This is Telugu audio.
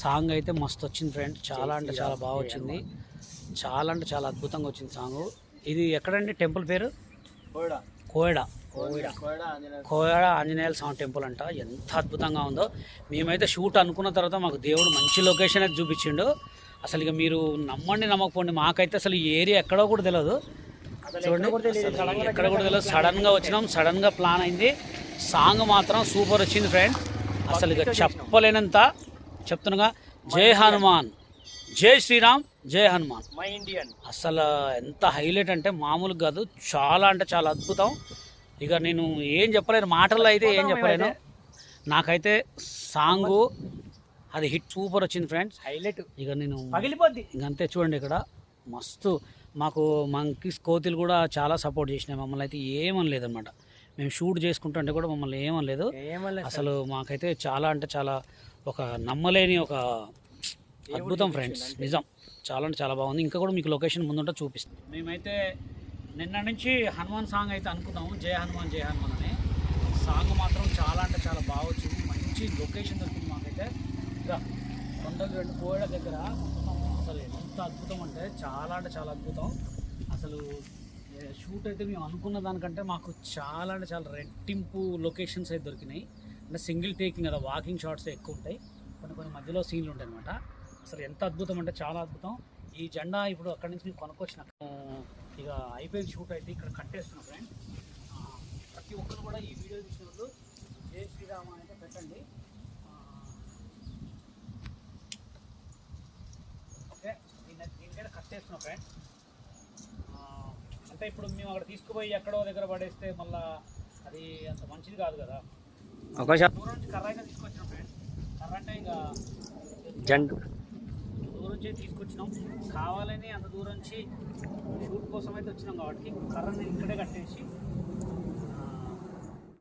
సాంగ్ అయితే మస్తు వచ్చింది ఫ్రెండ్స్, చాలా అంటే చాలా బాగా వచ్చింది, చాలా అంటే చాలా అద్భుతంగా వచ్చింది సాంగ్. ఇది ఎక్కడండి టెంపుల్ పేరు? కోయడ ఆంజనేయ స్వామి టెంపుల్ అంట. ఎంత అద్భుతంగా ఉందో. మేమైతే షూట్ అనుకున్న తర్వాత మాకు దేవుడు మంచి లొకేషన్ అయితే చూపించిండు. అసలు ఇక మీరు నమ్మండి నమ్మకపోండి, మాకైతే అసలు ఈ ఏరియా ఎక్కడో కూడా తెలియదు. చూడండి, ఎక్కడ కూడా తెలియదు. సడన్గా వచ్చినాం, సడన్గా ప్లాన్ అయింది. సాంగ్ మాత్రం సూపర్ వచ్చింది ఫ్రెండ్. అసలు ఇక చెప్పలేనంత చెప్తున్నాగా. జై హనుమాన్, జై శ్రీరామ్, జై హనుమాన్, మై ఇండియన్. అసలు ఎంత హైలైట్ అంటే మామూలుగా కాదు, చాలా అంటే చాలా అద్భుతం. ఇక నేను ఏం చెప్పలేను, మాటల్లో అయితే ఏం చెప్పలేను. నాకైతే సాంగు అది హిట్ సూపర్ వచ్చింది ఫ్రెండ్స్, హైలైట్. ఇక నేను పగిలిపోద్ది ఇంకంతే. చూడండి ఇక్కడ మస్తు మాకు మంకీస్ కోతులు కూడా చాలా సపోర్ట్ చేసినాయి మమ్మల్ని. అయితే ఏమని లేదనమాట, మేము షూట్ చేసుకుంటుంటే కూడా మమ్మల్ని ఏమనలేదు అసలు. మాకైతే చాలా అంటే చాలా ఒక నమ్మలేని ఒక అద్భుతం ఫ్రెండ్స్, నిజం. చాలా అంటే చాలా బాగుంది. ఇంకా కూడా మీకు లొకేషన్ ముందుంటే చూపిస్తాం. మేమైతే నిన్న నుంచి హనుమాన్ సాంగ్ అయితే అనుకున్నాము, జై హనుమాన్ జై హనుమాన్ అని. సాంగ్ మాత్రం చాలా అంటే చాలా బాగా వచ్చింది, మంచి లొకేషన్ దొరికింది మాకైతే. ఇక కొండలు కోయడ దగ్గర అసలు ఎంత అద్భుతం అంటే చాలా అద్భుతం. అసలు షూట్ అయితే మేము అనుకున్న దానికంటే మాకు చాలా అంటే చాలా రెట్టింపు లొకేషన్స్ అయితే దొరికినాయి. అంటే సింగిల్ టేకింగ్ కదా, వాకింగ్ షాట్స్ ఎక్కువ ఉంటాయి, కొన్ని మధ్యలో సీన్లు ఉంటాయి అనమాట. అసలు ఎంత అద్భుతం అంటే చాలా అద్భుతం. ఈ జెండా ఇప్పుడు అక్కడి నుంచి నేను కొనుక్కొచ్చిన, ఇక అయిపోయింది షూట్ అయితే ఇక్కడ కట్టేస్తున్నాం ఫ్రెండ్. ప్రతి ఒక్కరు కూడా ఈ వీడియో చూసినప్పుడు జై శ్రీరామ అయితే పెట్టండి. ఓకే, దీనికైతే కట్టేస్తున్నాం ఫ్రెండ్. అంటే ఇప్పుడు మేము అక్కడ తీసుకుపోయి ఎక్కడో దగ్గర పడేస్తే మళ్ళీ అది అంత మంచిది కాదు కదా. దూరం నుంచి కర్ర అయితే తీసుకొచ్చినాం ఫ్రెండ్. కర్ర అంటే ఇంకా దూరం నుంచి తీసుకొచ్చినాం, కావాలని అంత దూరం నుంచి షూట్ కోసం అయితే వచ్చినాం కాబట్టి కర్రని ఇక్కడే కట్టేసి